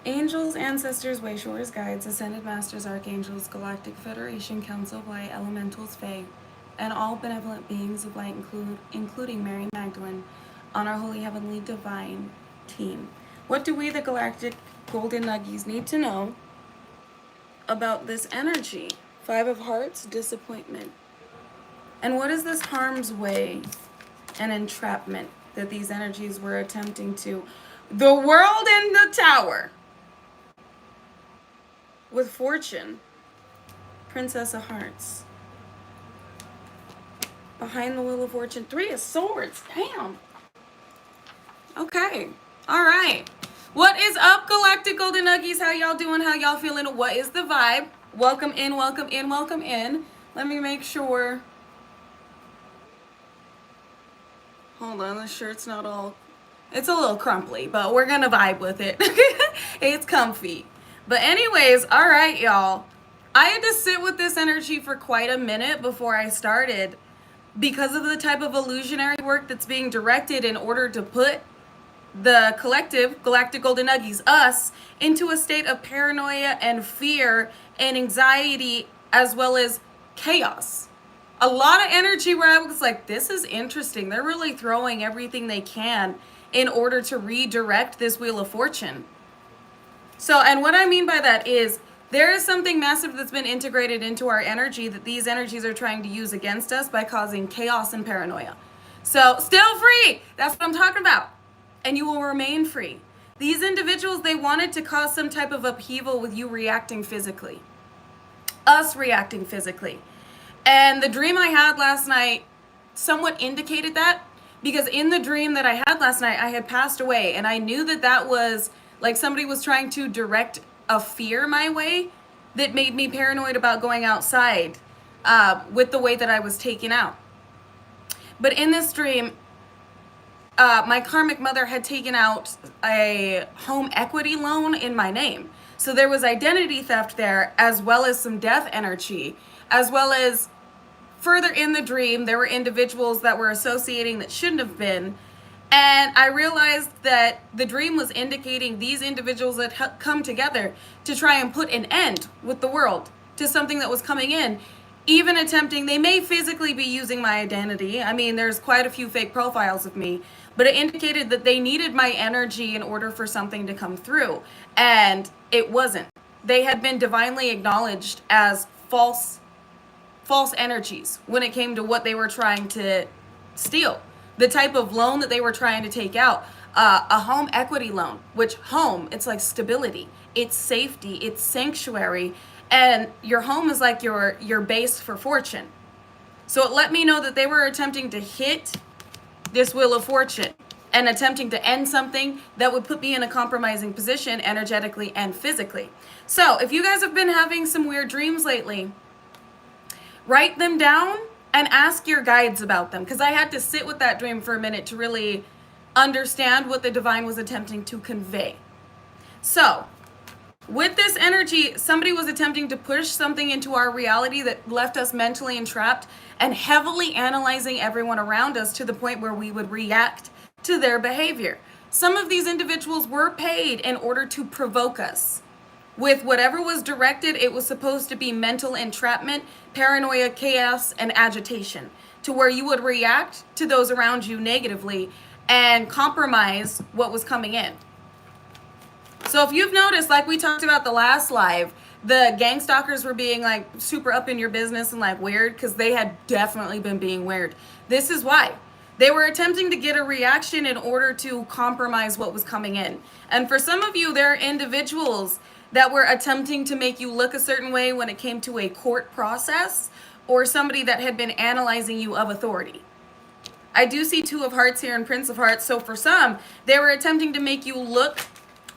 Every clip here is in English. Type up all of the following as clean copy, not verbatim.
Angels, ancestors, wayshowers, guides, ascended masters, archangels, galactic federation, council of light, elementals, fae, and all benevolent beings of light, including Mary Magdalene, on our holy heavenly divine team. What do we, the galactic golden nuggies, need to know about this energy? Five of Hearts, disappointment. And what is this harm's way and entrapment that these energies were attempting to? The world in the tower. With fortune, Princess of Hearts. Behind the Wheel of Fortune, Three of Swords. Damn. Okay. All right. What is up, Galactic Golden Nuggies? How y'all doing? How y'all feeling? What is the vibe? Welcome in, welcome in, welcome in. Let me make sure. Hold on, the shirt's not all... It's a little crumply, but we're gonna vibe with it. It's comfy. But anyways, all right, y'all. I had to sit with this energy for quite a minute before I started because of the type of illusionary work that's being directed in order to put the collective, Galactic Golden Nuggies, us, into a state of paranoia and fear and anxiety as well as chaos. A lot of energy where I was like, this is interesting. They're really throwing everything they can in order to redirect this Wheel of Fortune. So, and what I mean by that is there is something massive that's been integrated into our energy that these energies are trying to use against us by causing chaos and paranoia. So, still free. That's what I'm talking about. And you will remain free. These individuals, they wanted to cause some type of upheaval with you reacting physically. Us reacting physically. And the dream I had last night somewhat indicated that, because in the dream that I had last night, I had passed away, and I knew that that was like somebody was trying to direct a fear my way that made me paranoid about going outside with the way that I was taken out. But in this dream, my karmic mother had taken out a home equity loan in my name. So there was identity theft there, as well as some death energy, as well as further in the dream, there were individuals that were associating that shouldn't have been. And I realized that the dream was indicating these individuals that come together to try and put an end with the world to something that was coming in, even attempting, they may physically be using my identity. I mean, there's quite a few fake profiles of me, but it indicated that they needed my energy in order for something to come through. And it wasn't. They had been divinely acknowledged as false energies when it came to what they were trying to steal. The type of loan that they were trying to take out, a home equity loan, which home, it's like stability, it's safety, it's sanctuary, and your home is like your base for fortune. So it let me know that they were attempting to hit this Wheel of Fortune and attempting to end something that would put me in a compromising position energetically and physically. So if you guys have been having some weird dreams lately, write them down and ask your guides about them, because I had to sit with that dream for a minute to really understand what the divine was attempting to convey. So, with this energy, somebody was attempting to push something into our reality that left us mentally entrapped and heavily analyzing everyone around us to the point where we would react to their behavior. Some of these individuals were paid in order to provoke us. With whatever was directed, it was supposed to be mental entrapment, paranoia, chaos, and agitation, to where you would react to those around you negatively and compromise what was coming in. So if you've noticed, like we talked about the last live, the gang stalkers were being like super up in your business and like weird, because they had definitely been being weird. This is why. They were attempting to get a reaction in order to compromise what was coming in. And for some of you, there are individuals that were attempting to make you look a certain way when it came to a court process, or somebody that had been analyzing you of authority. I do see Two of Hearts here and Prince of Hearts. So for some, they were attempting to make you look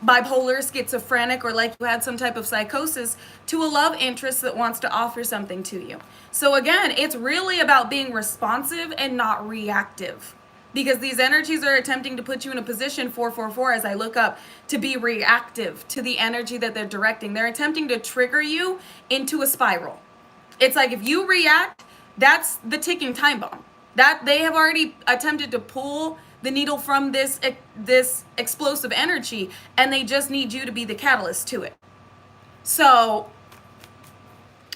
bipolar, schizophrenic, or like you had some type of psychosis to a love interest that wants to offer something to you. So again, it's really about being responsive and not reactive, because these energies are attempting to put you in a position, 444 as I look up, to be reactive to the energy that they're directing. They're attempting to trigger you into a spiral. It's like if you react, that's the ticking time bomb. That they have already attempted to pull the needle from this explosive energy, and they just need you to be the catalyst to it. So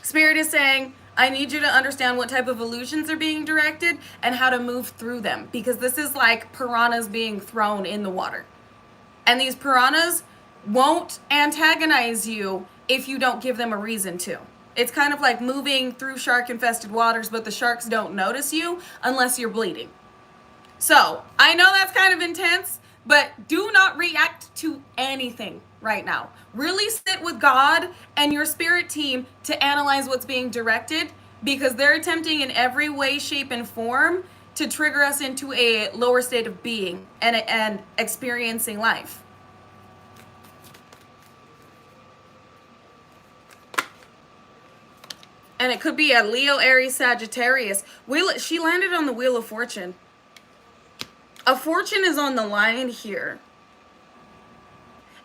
Spirit is saying, I need you to understand what type of illusions are being directed and how to move through them, because this is like piranhas being thrown in the water. And these piranhas won't antagonize you if you don't give them a reason to. It's kind of like moving through shark-infested waters, but the sharks don't notice you unless you're bleeding. So, I know that's kind of intense, but do not react to anything right now. Really sit with God and your spirit team to analyze what's being directed, because they're attempting in every way, shape, and form to trigger us into a lower state of being and experiencing life. And it could be a Leo, Aries, Sagittarius. She landed on the Wheel of Fortune. A fortune is on the line here.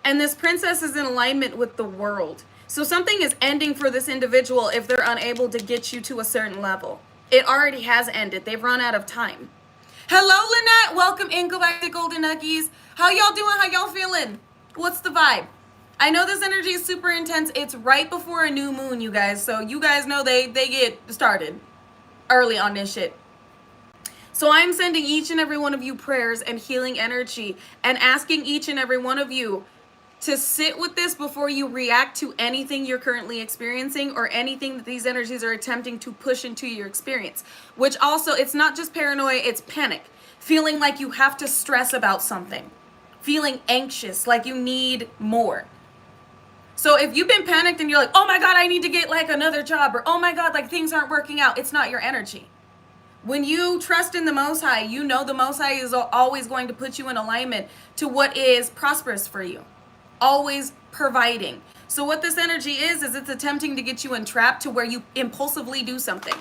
And this princess is in alignment with the world. So something is ending for this individual if they're unable to get you to a certain level. It already has ended. They've run out of time. Hello, Lynette. Welcome in, Galactic Golden Nuggies. How y'all doing? How y'all feeling? What's the vibe? I know this energy is super intense. It's right before a new moon, you guys. So you guys know they get started early on this shit. So I'm sending each and every one of you prayers and healing energy and asking each and every one of you to sit with this before you react to anything you're currently experiencing or anything that these energies are attempting to push into your experience. Which also, it's not just paranoia, it's panic. Feeling like you have to stress about something. Feeling anxious, like you need more. So if you've been panicked and you're like, oh my God, I need to get like another job, or oh my God, like things aren't working out, it's not your energy. When you trust in the Most High, you know the Most High is always going to put you in alignment to what is prosperous for you. Always providing. So what this energy is it's attempting to get you entrapped to where you impulsively do something.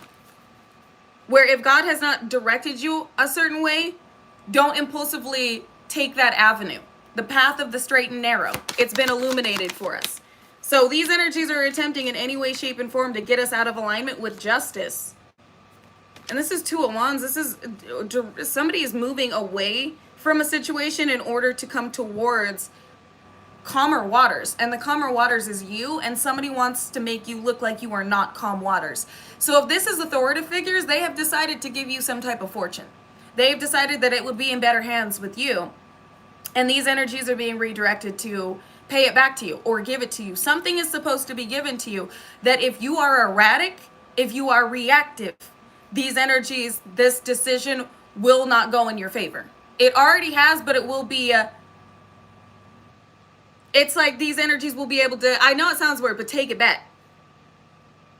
Where if God has not directed you a certain way, don't impulsively take that avenue. The path of the straight and narrow. It's been illuminated for us. So these energies are attempting in any way, shape, and form to get us out of alignment with justice. And this is Two of Wands. This is somebody is moving away from a situation in order to come towards calmer waters. And the calmer waters is you, and somebody wants to make you look like you are not calm waters. So if this is authoritative figures, they have decided to give you some type of fortune. They've decided that it would be in better hands with you. And these energies are being redirected to pay it back to you or give it to you. Something is supposed to be given to you that if you are erratic, if you are reactive, these energies, this decision will not go in your favor. It already has, but it will be it's like these energies will be able to, I know it sounds weird, but take it back.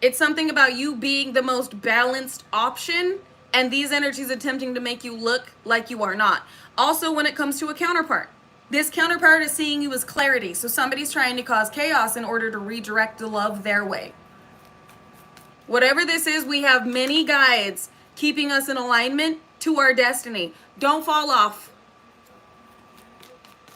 It's something about you being the most balanced option, and these energies attempting to make you look like you are not. Also, when it comes to a counterpart, this counterpart is seeing you as clarity. So somebody's trying to cause chaos in order to redirect the love their way. Whatever this is, we have many guides keeping us in alignment to our destiny. Don't fall off.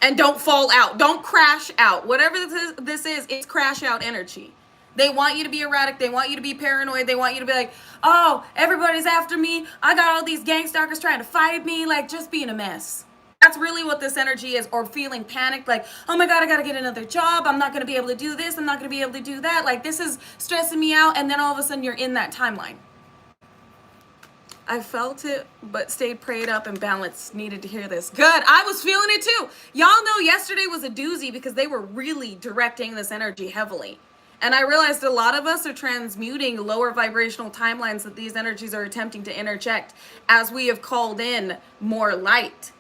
And don't fall out. Don't crash out. Whatever this is, it's crash out energy. They want you to be erratic. They want you to be paranoid. They want you to be like, oh, everybody's after me. I got all these gang stalkers trying to fight me. Like, just being a mess. That's really what this energy is. Or feeling panicked, like, oh my God, I got to get another job. I'm not going to be able to do this. I'm not going to be able to do that. Like, this is stressing me out. And then all of a sudden you're in that timeline. I felt it, but stayed prayed up and balanced. Needed to hear this. Good. I was feeling it too. Y'all know yesterday was a doozy because they were really directing this energy heavily. And I realized a lot of us are transmuting lower vibrational timelines that these energies are attempting to interject as we have called in more light.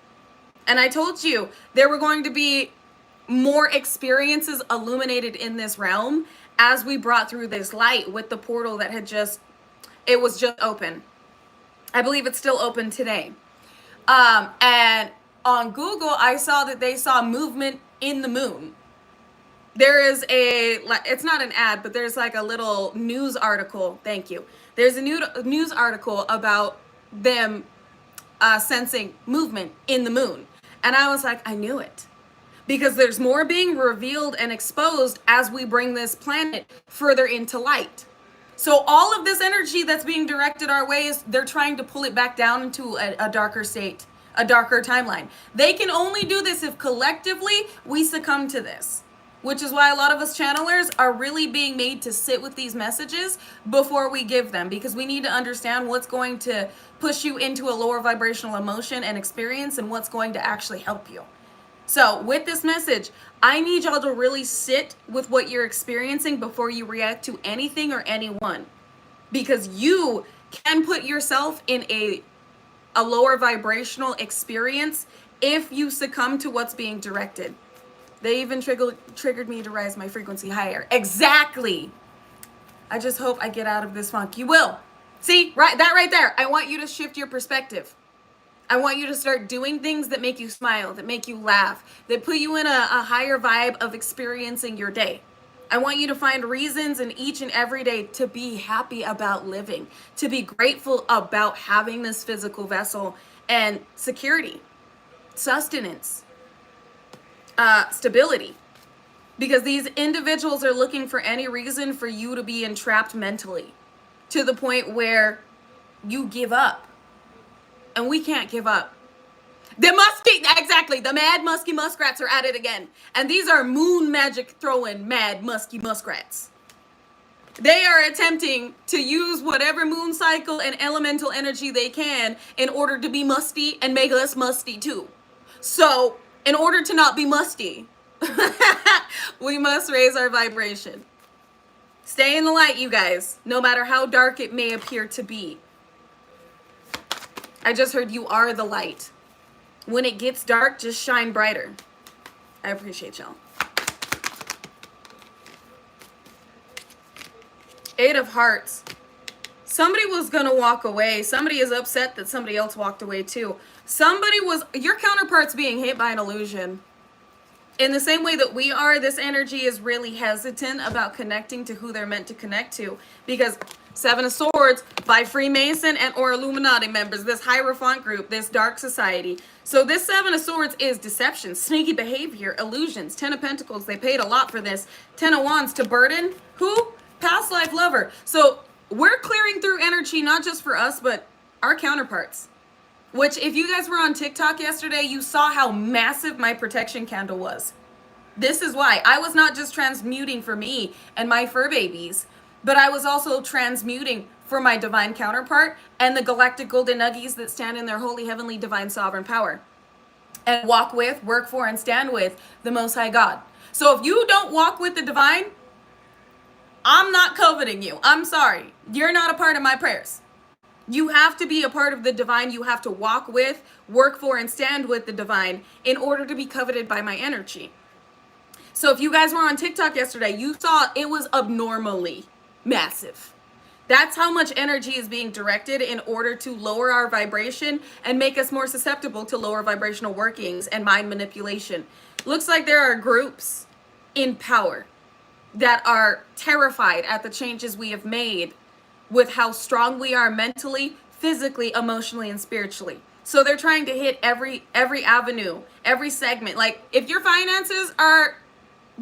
And I told you there were going to be more experiences illuminated in this realm as we brought through this light with the portal that had it was just open. I believe it's still open today. And on Google, I saw that they saw movement in the moon. There is it's not an ad, but there's like a little news article. Thank you. There's a news article about them sensing movement in the moon. And I was like, I knew it. Because there's more being revealed and exposed as we bring this planet further into light. So all of this energy that's being directed our way they're trying to pull it back down into a darker state a darker timeline. They can only do this if collectively we succumb to this, which is why a lot of us channelers are really being made to sit with these messages before we give them, because we need to understand what's going to push you into a lower vibrational emotion and experience and what's going to actually help you. So with this message, I need y'all to really sit with what you're experiencing before you react to anything or anyone, because you can put yourself in a lower vibrational experience if you succumb to what's being directed. They even triggered me to rise my frequency higher. Exactly. I just hope I get out of this funk. You will. See, that right there. I want you to shift your perspective. I want you to start doing things that make you smile, that make you laugh, that put you in a higher vibe of experiencing your day. I want you to find reasons in each and every day to be happy about living, to be grateful about having this physical vessel and security, sustenance, stability. Because these individuals are looking for any reason for you to be entrapped mentally to the point where you give up. And we can't give up. The mad musky muskrats are at it again. And these are moon magic throwing mad musky muskrats. They are attempting to use whatever moon cycle and elemental energy they can in order to be musty and make us musty too. So, in order to not be musty, we must raise our vibration. Stay in the light, you guys, no matter how dark it may appear to be. I just heard you are the light. When it gets dark, just shine brighter. I appreciate y'all. 8 of Hearts. Somebody was going to walk away. Somebody is upset that somebody else walked away too. Your counterpart's being hit by an illusion. In the same way that we are, this energy is really hesitant about connecting to who they're meant to connect to. Because 7 of Swords by Freemason and or Illuminati members, this Hierophant group, this dark society. So this 7 of Swords is deception, sneaky behavior, illusions. 10 of Pentacles, they paid a lot for this. 10 of Wands to burden. Who? Past life lover. So we're clearing through energy, not just for us, but our counterparts. Which, if you guys were on TikTok yesterday, you saw how massive my protection candle was. This is why. I was not just transmuting for me and my fur babies, but I was also transmuting for my divine counterpart and the galactic golden nuggies that stand in their holy, heavenly, divine, sovereign power. And walk with, work for, and stand with the Most High God. So if you don't walk with the divine, I'm not coveting you. I'm sorry. You're not a part of my prayers. You have to be a part of the divine. You have to walk with, work for, and stand with the divine in order to be coveted by my energy. So if you guys were on TikTok yesterday, you saw it was abnormally massive. That's how much energy is being directed in order to lower our vibration and make us more susceptible to lower vibrational workings and mind manipulation. Looks like there are groups in power that are terrified at the changes we have made with how strong we are mentally, physically, emotionally, and spiritually. So they're trying to hit every avenue, every segment. Like, if your finances are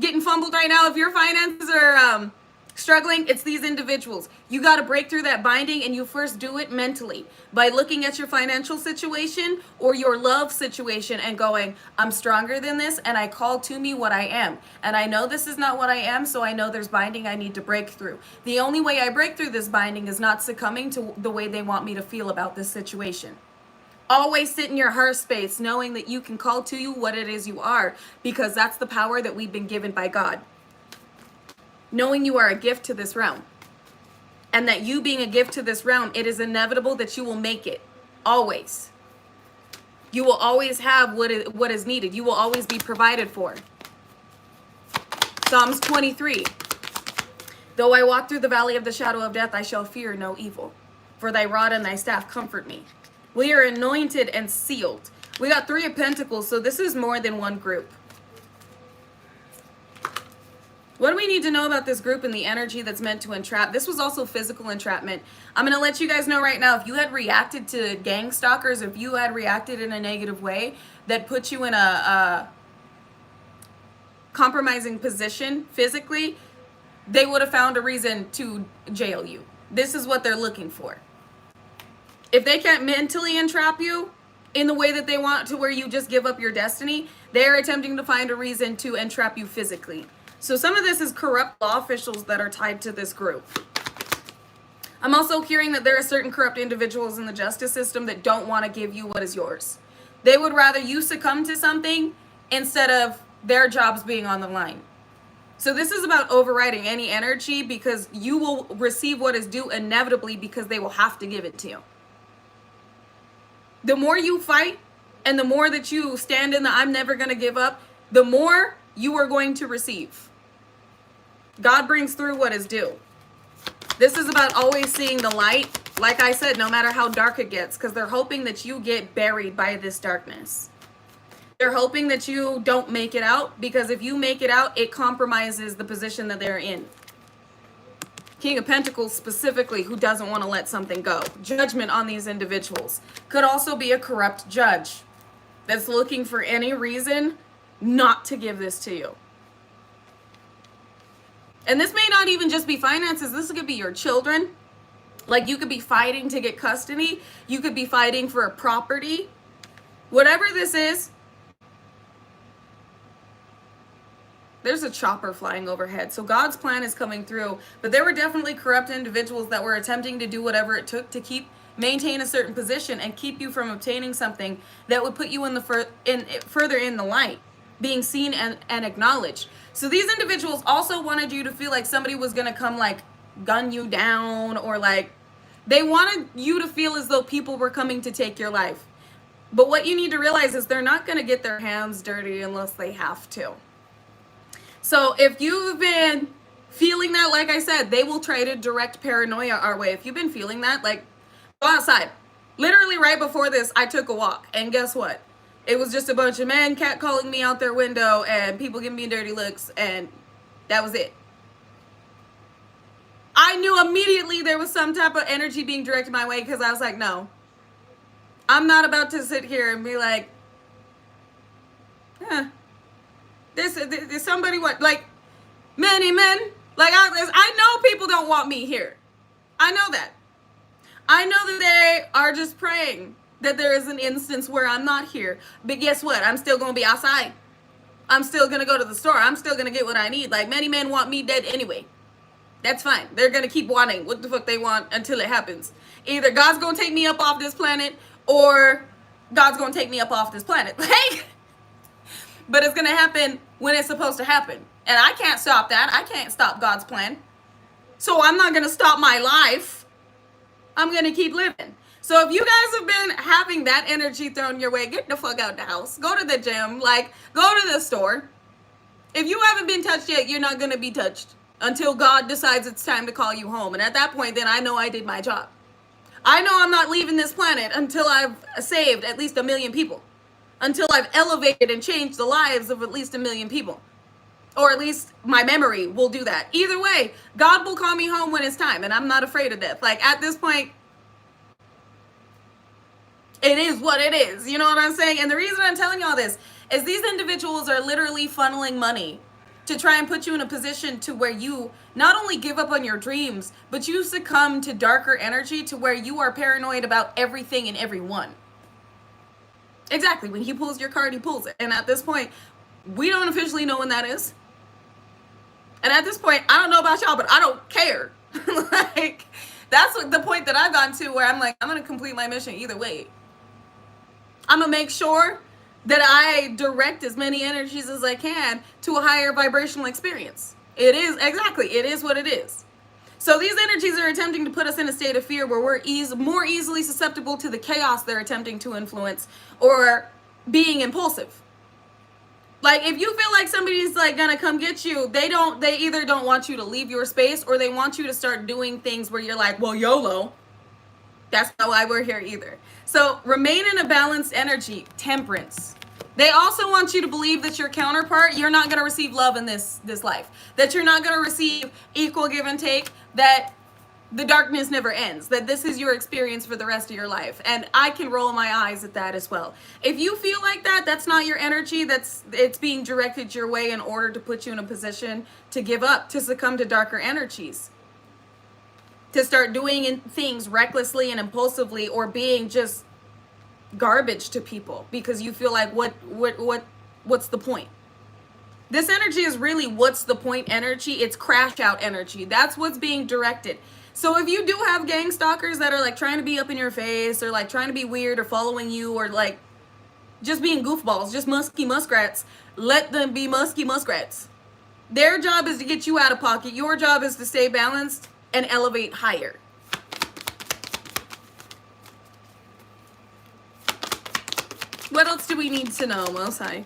getting fumbled right now, if your finances are struggling, it's these individuals. You got to break through that binding, and you first do it mentally by looking at your financial situation or your love situation and going, I'm stronger than this, and I call to me what I am. And I know this is not what I am, so I know there's binding I need to break through. The only way I break through this binding is not succumbing to the way they want me to feel about this situation. Always sit in your heart space knowing that you can call to you what it is you are, because that's the power that we've been given by God. Knowing you are a gift to this realm, and that you being a gift to this realm, it is inevitable that you will make it. Always. You will always have what is needed. You will always be provided for. Psalms 23. Though I walk through the valley of the shadow of death, I shall fear no evil, for thy rod and thy staff comfort me. We are anointed and sealed. We got 3 of Pentacles, so this is more than one group. What do we need to know about this group and the energy that's meant to entrap? This was also physical entrapment. I'm going to let you guys know right now, if you had reacted to gang stalkers, if you had reacted in a negative way that put you in a compromising position physically, they would have found a reason to jail you. This is what they're looking for. If they can't mentally entrap you, in the way that they want, to where you just give up your destiny. They're attempting to find a reason to entrap you physically. So some of this is corrupt law officials that are tied to this group. I'm also hearing that there are certain corrupt individuals in the justice system that don't want to give you what is yours. They would rather you succumb to something instead of their jobs being on the line. So this is about overriding any energy, because you will receive what is due inevitably, because they will have to give it to you. The more you fight and the more that you stand in the I'm never going to give up, the more you are going to receive. God brings through what is due. This is about always seeing the light, like I said, no matter how dark it gets, because they're hoping that you get buried by this darkness. They're hoping that you don't make it out, because if you make it out, it compromises the position that they're in. King of Pentacles specifically, who doesn't want to let something go. Judgment on these individuals. Could also be a corrupt judge that's looking for any reason not to give this to you. And this may not even just be finances. This could be your children. Like, you could be fighting to get custody. You could be fighting for a property. Whatever this is, there's a chopper flying overhead. So God's plan is coming through. But there were definitely corrupt individuals that were attempting to do whatever it took to maintain a certain position and keep you from obtaining something that would put you in the further in the light, being seen and acknowledged. So these individuals also wanted you to feel like somebody was going to come, like, gun you down, or like they wanted you to feel as though people were coming to take your life. But what you need to realize is they're not going to get their hands dirty unless they have to. So if you've been feeling that, like I said, they will try to direct paranoia our way. If you've been feeling that, like, go outside. Literally right before this, I took a walk, and guess what? It was just a bunch of men catcalling me out their window and people giving me dirty looks, and that was it. I knew immediately there was some type of energy being directed my way, because I was like, no. I'm not about to sit here and be like, there's somebody what, like, many men. Like, I know people don't want me here. I know that. I know that they are just praying that there is an instance where I'm not here. But guess what? I'm still going to be outside. I'm still going to go to the store. I'm still going to get what I need. Like, many men want me dead anyway. That's fine. They're going to keep wanting what the fuck they want until it happens. Either God's going to take me up off this planet, or God's going to take me up off this planet. Like, but it's going to happen when it's supposed to happen. And I can't stop that. I can't stop God's plan. So I'm not going to stop my life. I'm going to keep living. So if you guys have been having that energy thrown your way, get the fuck out the house. Go to the gym. Like, go to the store. If you haven't been touched yet, you're not going to be touched until God decides it's time to call you home. And at that point, then I know I did my job. I know I'm not leaving this planet until I've saved at least 1 million people. Until I've elevated and changed the lives of at least 1 million people. Or at least my memory will do that. Either way, God will call me home when it's time. And I'm not afraid of death. Like, at this point, it is what it is. You know what I'm saying? And the reason I'm telling y'all this is these individuals are literally funneling money to try and put you in a position to where you not only give up on your dreams, but you succumb to darker energy to where you are paranoid about everything and everyone. Exactly. When he pulls your card, he pulls it. And at this point, we don't officially know when that is. And at this point, I don't know about y'all, but I don't care. Like, that's what the point that I've gotten to, where I'm like, I'm going to complete my mission either way. I'm going to make sure that I direct as many energies as I can to a higher vibrational experience. It is, exactly, it is what it is. So these energies are attempting to put us in a state of fear where we're more easily susceptible to the chaos they're attempting to influence, or being impulsive. Like, if you feel like somebody's like gonna come get you, they either don't want you to leave your space, or they want you to start doing things where you're like, well, YOLO. That's not why we're here either. So remain in a balanced energy. Temperance. They also want you to believe that your counterpart, you're not going to receive love in this life. That you're not going to receive equal give and take. That the darkness never ends. That this is your experience for the rest of your life. And I can roll my eyes at that as well. If you feel like that, that's not your energy. It's being directed your way in order to put you in a position to give up, to succumb to darker energies. To start doing things recklessly and impulsively, or being just garbage to people because you feel like what's the point? This energy is really what's the point energy. It's crash out energy. That's what's being directed. So if you do have gang stalkers that are like trying to be up in your face or like trying to be weird or following you or like just being goofballs, just musky muskrats, let them be musky muskrats. Their job is to get you out of pocket. Your job is to stay balanced and elevate higher. What else do we need to know, Most High?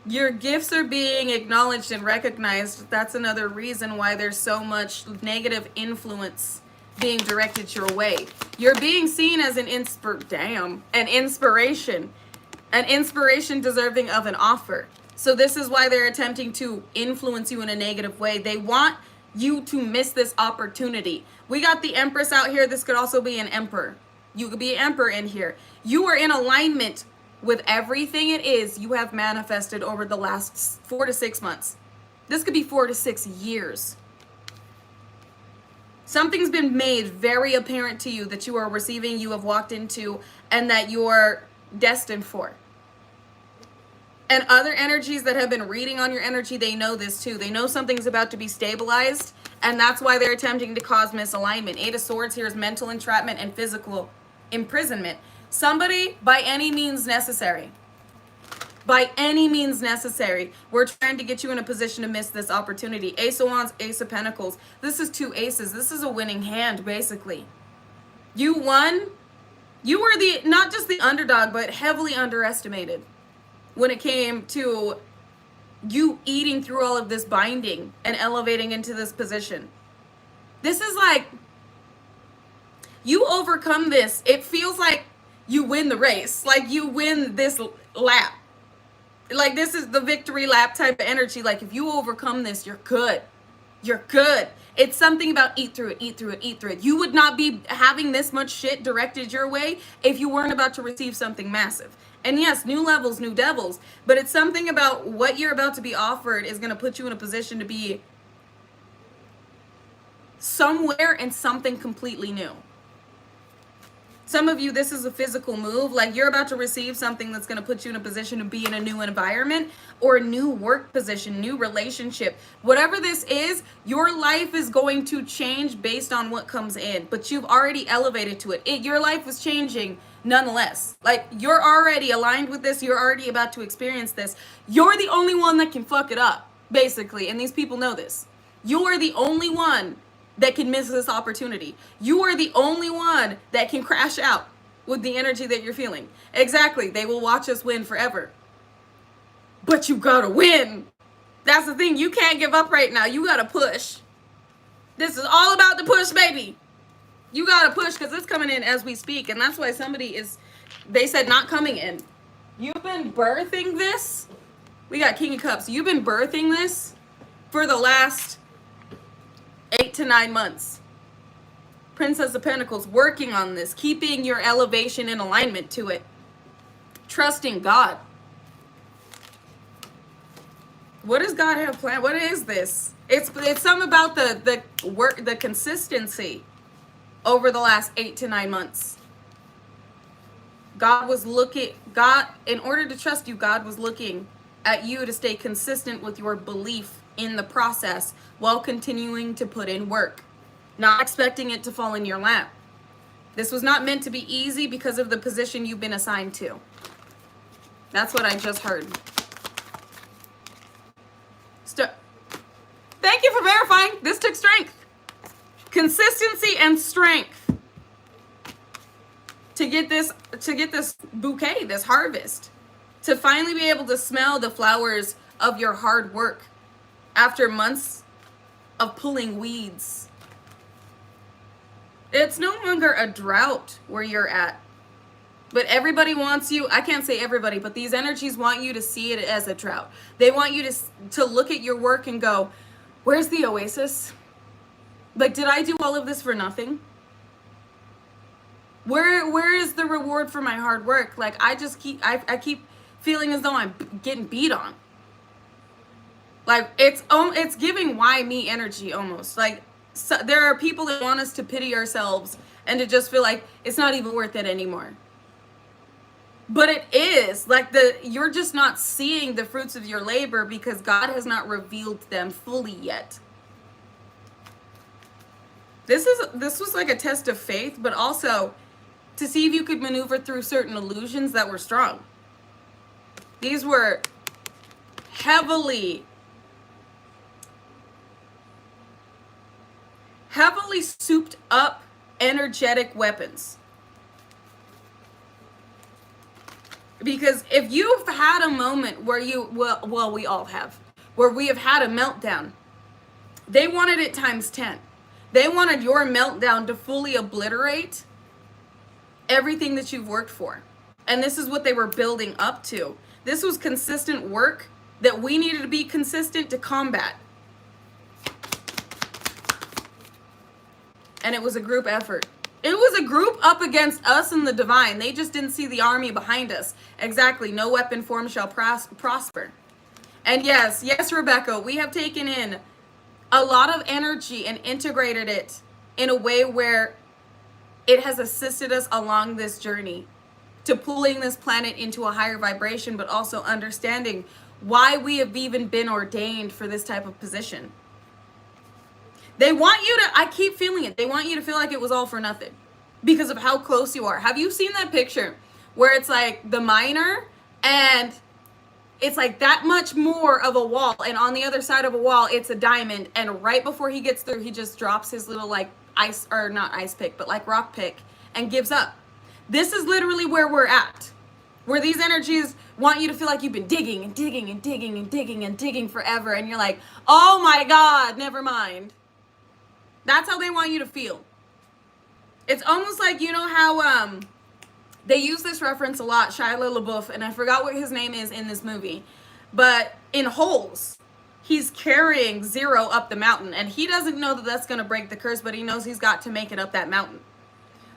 Your gifts are being acknowledged and recognized. That's another reason why there's so much negative influence being directed your way. You're being seen as an inspiration deserving of an offer. So this is why they're attempting to influence you in a negative way. They want you to miss this opportunity. We got the Empress out here. This could also be an Emperor. You could be an Emperor in here. You are in alignment with everything it is you have manifested over the last 4 to 6 months. This could be 4 to 6 years. Something's been made very apparent to you that you are receiving, you have walked into, and that you're destined for. And other energies that have been reading on your energy, they know this too. They know something's about to be stabilized, and that's why they're attempting to cause misalignment. Eight of Swords here is mental entrapment and physical imprisonment. Somebody, by any means necessary, by any means necessary, we're trying to get you in a position to miss this opportunity. Ace of Wands, Ace of Pentacles. This is 2 aces. This is a winning hand, basically. You won. You were the, not just the underdog, but heavily underestimated when it came to you eating through all of this binding and elevating into this position. This is like, you overcome this. It feels like you win the race. Like you win this lap. Like this is the victory lap type of energy. Like if you overcome this, you're good. You're good. It's something about eat through it, eat through it, eat through it. You would not be having this much shit directed your way if you weren't about to receive something massive. And yes, new levels, new devils, but it's something about what you're about to be offered is going to put you in a position to be somewhere in something completely new. Some of you, this is a physical move. Like you're about to receive something that's going to put you in a position to be in a new environment or a new work position, new relationship. Whatever this is, your life is going to change based on what comes in. But you've already elevated to it. Your life is changing nonetheless. Like you're already aligned with this. You're already about to experience this. You're the only one that can fuck it up, basically. And these people know this. You are the only one that can miss this opportunity. You are the only one that can crash out with the energy that you're feeling. Exactly. They will watch us win forever. But you gotta win. That's the thing. You can't give up right now. You gotta push. This is all about the push, baby. You gotta push because it's coming in as we speak. And that's why somebody is, they said not coming in. You've been birthing this. We got King of Cups. You've been birthing this for the last 8 to 9 months. Princess of Pentacles, working on this, keeping your elevation in alignment to it. Trusting God. What does God have planned? What is this? It's something about the work, the consistency over the last 8 to 9 months. God was looking, in order to trust you, God was looking at you to stay consistent with your belief in the process while continuing to put in work, not expecting it to fall in your lap. This was not meant to be easy because of the position you've been assigned to. That's what I just heard. Thank you for verifying. This took strength, consistency, and strength to get this bouquet, this harvest, to finally be able to smell the flowers of your hard work after months of pulling weeds. It's no longer a drought where you're at, but everybody wants you. I can't say everybody, but these energies want you to see it as a drought. They want you to look at your work and go, where's the oasis? Like, did I do all of this for nothing? Where is the reward for my hard work? Like, I keep feeling as though I'm getting beat on. Like, it's giving why me energy almost. Like, so there are people that want us to pity ourselves and to just feel like it's not even worth it anymore. But it is like you're just not seeing the fruits of your labor because God has not revealed them fully yet. This was like a test of faith, but also to see if you could maneuver through certain illusions that were strong. These were heavily souped up energetic weapons. Because if you've had a moment where well, we all have, where we have had a meltdown, they wanted it times 10. They wanted your meltdown to fully obliterate everything that you've worked for. And this is what they were building up to. This was consistent work that we needed to be consistent to combat. And it was a group effort. It was a group up against us and the divine. They just didn't see the army behind us. Exactly. No weapon form shall prosper. And yes, Rebecca, we have taken in a lot of energy and integrated it in a way where it has assisted us along this journey to pulling this planet into a higher vibration, but also understanding why we have even been ordained for this type of position. They want you to, I keep feeling it, they want you to feel like it was all for nothing because of how close you are. Have you seen that picture where it's like the miner and it's like that much more of a wall, and on the other side of a wall it's a diamond, and right before he gets through he just drops his little like ice, or not ice pick, but like rock pick, and gives up. This is literally where we're at, where these energies want you to feel like you've been digging and digging and digging and digging and digging forever, and you're like, oh my God, never mind. That's how they want you to feel. It's almost like, you know how they use this reference a lot, Shia LaBeouf, and I forgot what his name is in this movie, but in Holes, he's carrying Zero up the mountain, and he doesn't know that that's going to break the curse, but he knows he's got to make it up that mountain.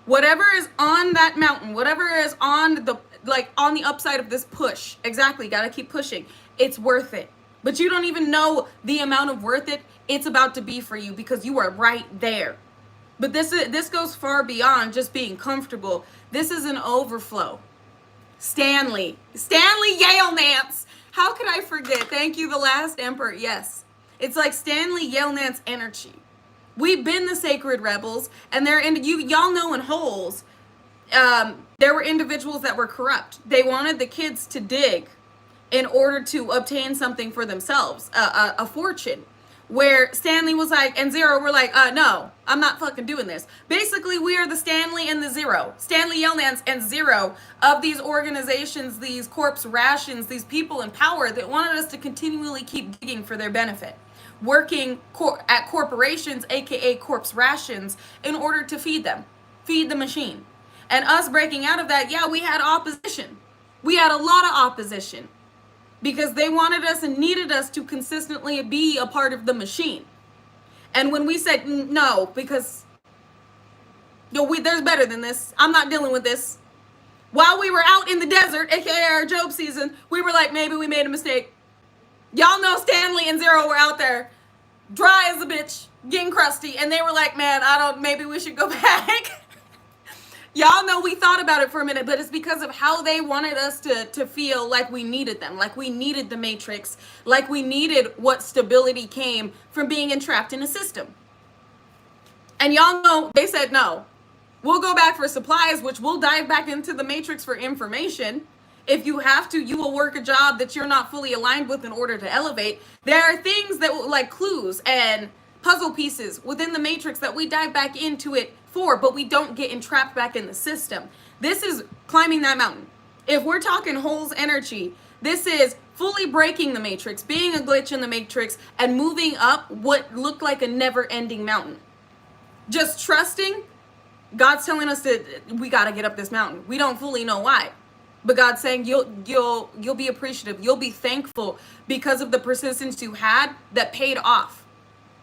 Whatever is on that mountain, whatever is on the, like on the upside of this push, exactly, got to keep pushing. It's worth it. But you don't even know the amount of worth it it's about to be for you because you are right there. But this goes far beyond just being comfortable. This is an overflow. Stanley Yale Nance. How could I forget? Thank you, the last emperor. Yes. It's like Stanley Yale Nance energy. We've been the sacred rebels, and y'all know in Holes, there were individuals that were corrupt. They wanted the kids to dig in order to obtain something for themselves, a fortune. Where Stanley was like, and Zero were like, no, I'm not fucking doing this. Basically, we are the Stanley and the Zero. Stanley Yelnats and Zero of these organizations, these corpse rations, these people in power that wanted us to continually keep digging for their benefit. Working at corporations, aka corpse rations, in order to feed them. Feed the machine. And us breaking out of that, yeah, we had opposition. We had a lot of opposition. Because they wanted us and needed us to consistently be a part of the machine. And when we said no, because there's better than this. I'm not dealing with this. While we were out in the desert, aka our Job season, we were like, maybe we made a mistake. Y'all know Stanley and Zero were out there, dry as a bitch, getting crusty, and they were like, man, maybe we should go back. Y'all know we thought about it for a minute, but it's because of how they wanted us to feel like we needed them, like we needed the matrix, like we needed what stability came from being entrapped in a system. And y'all know they said no. We'll go back for supplies, which we'll dive back into the matrix for information. If you have to, you will work a job that you're not fully aligned with in order to elevate. There are things that like clues and puzzle pieces within the matrix that we dive back into it for, but we don't get entrapped back in the system. This is climbing that mountain. If we're talking Holes energy, this is fully breaking the matrix, being a glitch in the matrix, and moving up what looked like a never-ending mountain. Just trusting. God's telling us that we got to get up this mountain. We don't fully know why, but God's saying you'll be appreciative. You'll be thankful because of the persistence you had that paid off.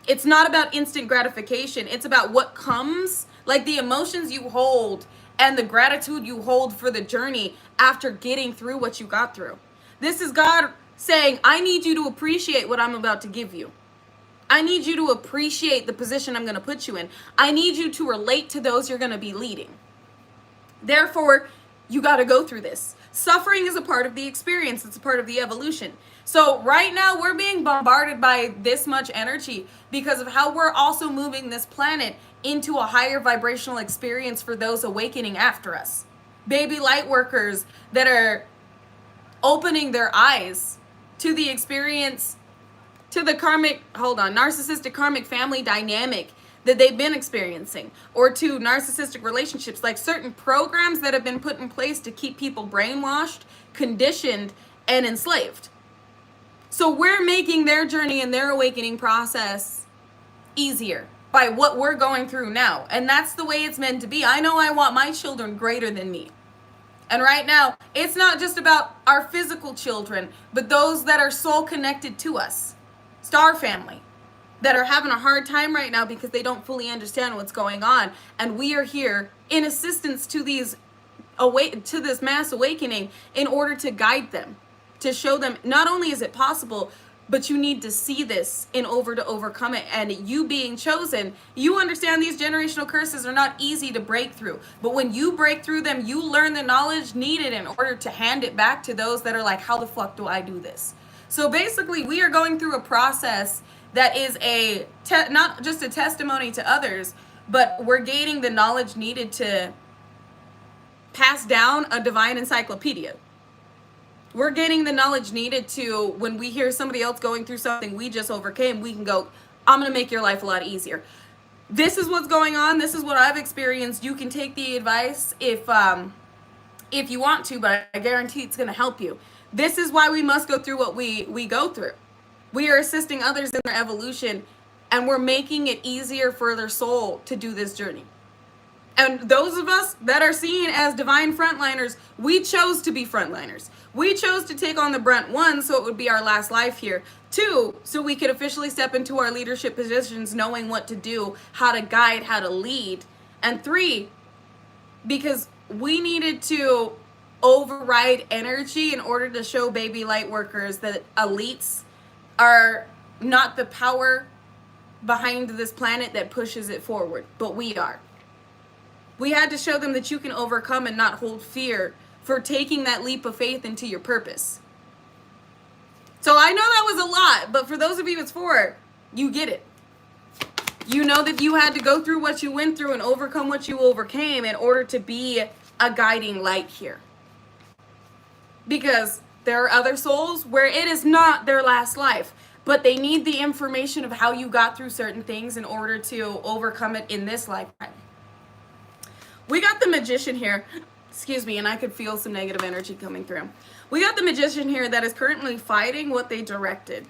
It's not about instant gratification. It's about what comes, like the emotions you hold and the gratitude you hold for the journey after getting through what you got through. This is God saying, I need you to appreciate what I'm about to give you. I need you to appreciate the position I'm going to put you in. I need you to relate to those you're going to be leading. Therefore, you got to go through this. Suffering is a part of the experience. It's a part of the evolution. So right now we're being bombarded by this much energy because of how we're also moving this planet into a higher vibrational experience for those awakening after us. Baby light workers that are opening their eyes to the experience, to the narcissistic karmic family dynamic that they've been experiencing, or to narcissistic relationships, like certain programs that have been put in place to keep people brainwashed, conditioned, and enslaved. So we're making their journey and their awakening process easier by what we're going through now. And that's the way it's meant to be. I know I want my children greater than me. And right now, it's not just about our physical children, but those that are soul connected to us. Star family, that are having a hard time right now because they don't fully understand what's going on. And we are here in assistance to this mass awakening in order to guide them, to show them not only is it possible, but you need to see this in order to overcome it. And you being chosen, you understand these generational curses are not easy to break through. But when you break through them, you learn the knowledge needed in order to hand it back to those that are like, how the fuck do I do this? So basically, we are going through a process that is not just a testimony to others, but we're gaining the knowledge needed to pass down a divine encyclopedia. We're gaining the knowledge needed to, when we hear somebody else going through something we just overcame, we can go, I'm going to make your life a lot easier. This is what's going on. This is what I've experienced. You can take the advice if you want to, but I guarantee it's going to help you. This is why we must go through what we go through. We are assisting others in their evolution, and we're making it easier for their soul to do this journey. And those of us that are seen as divine frontliners, we chose to be frontliners. We chose to take on the brunt, 1, so it would be our last life here. 2, so we could officially step into our leadership positions knowing what to do, how to guide, how to lead. And 3, because we needed to override energy in order to show baby light workers that elites are not the power behind this planet that pushes it forward, but we are. We had to show them that you can overcome and not hold fear for taking that leap of faith into your purpose. So I know that was a lot, but for those of you it's for, you get it. You know that you had to go through what you went through and overcome what you overcame in order to be a guiding light here. Because there are other souls where it is not their last life, but they need the information of how you got through certain things in order to overcome it in this lifetime. We got the magician here, excuse me, and I could feel some negative energy coming through. We got the magician here that is currently fighting what they directed.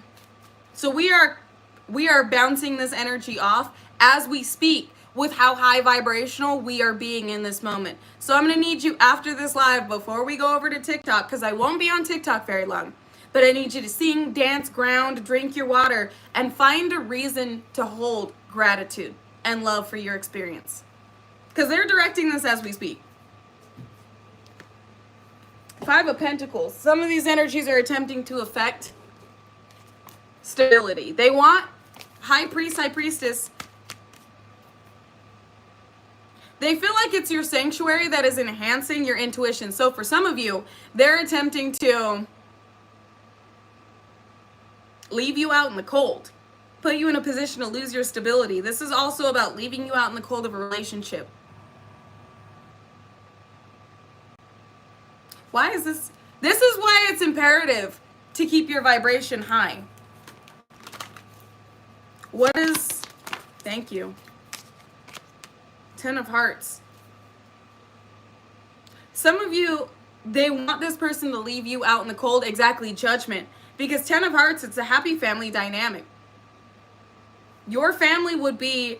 So we are bouncing this energy off as we speak with how high vibrational we are being in this moment. So I'm going to need you after this live, before we go over to TikTok, because I won't be on TikTok very long, but I need you to sing, dance, ground, drink your water, and find a reason to hold gratitude and love for your experience. Because they're directing this as we speak. 5 of Pentacles. Some of these energies are attempting to affect stability. They want High Priest, High Priestess. They feel like it's your sanctuary that is enhancing your intuition. So for some of you, they're attempting to leave you out in the cold, put you in a position to lose your stability. This is also about leaving you out in the cold of a relationship. Why is this? This is why it's imperative to keep your vibration high. What is, thank you. 10 of Hearts. Some of you, they want this person to leave you out in the cold. Exactly, judgment. Because 10 of Hearts, it's a happy family dynamic. Your family would be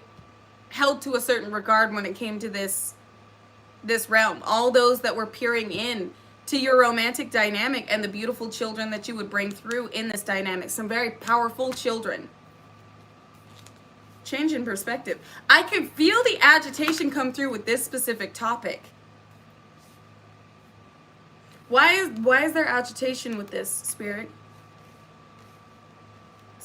held to a certain regard when it came to this realm. All those that were peering in to your romantic dynamic and the beautiful children that you would bring through in this dynamic. Some very powerful children. Change in perspective. I can feel the agitation come through with this specific topic. Why is there agitation with this, Spirit?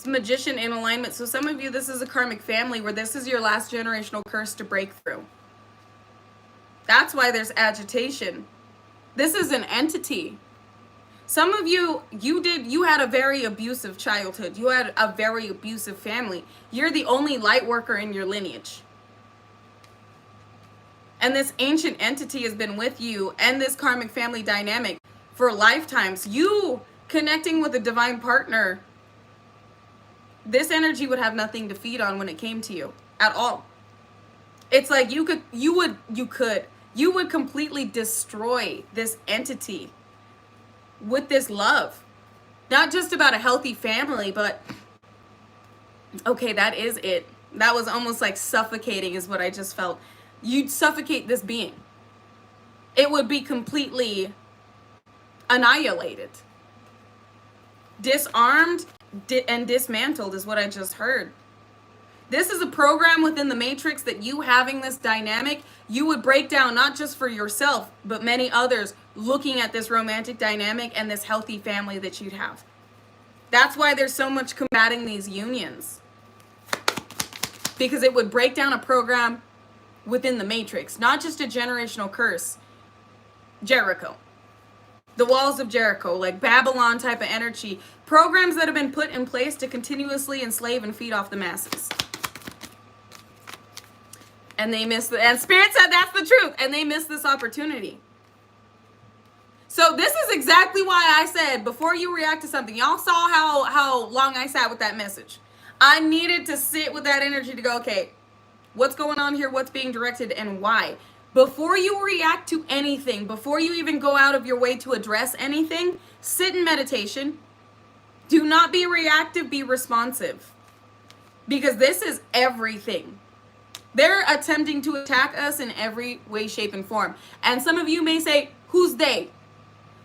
It's Magician in alignment. So some of you, this is a karmic family where this is your last generational curse to break through. That's why there's agitation. This is an entity. Some of you, you had a very abusive childhood. You had a very abusive family. You're the only light worker in your lineage. And this ancient entity has been with you and this karmic family dynamic for lifetimes. You connecting with a divine partner, this energy would have nothing to feed on when it came to you at all. It's like you would completely destroy this entity with this love. Not just about a healthy family, but okay, that is it. That was almost like suffocating is what I just felt. You'd suffocate this being. It would be completely annihilated. Disarmed and dismantled is what I just heard. This is a program within the matrix that you having this dynamic, you would break down not just for yourself, but many others looking at this romantic dynamic and this healthy family that you'd have. That's why there's so much combating these unions. Because it would break down a program within the matrix, not just a generational curse. Jericho. The walls of Jericho, like Babylon type of energy. Programs that have been put in place to continuously enslave and feed off the masses. And they missed and Spirit said that's the truth. And they missed this opportunity. So this is exactly why I said, before you react to something, y'all saw how long I sat with that message. I needed to sit with that energy to go, okay, what's going on here? What's being directed and why? Before you react to anything, before you even go out of your way to address anything, sit in meditation. Do not be reactive, be responsive. Because this is everything. They're attempting to attack us in every way, shape, and form. And some of you may say, who's they?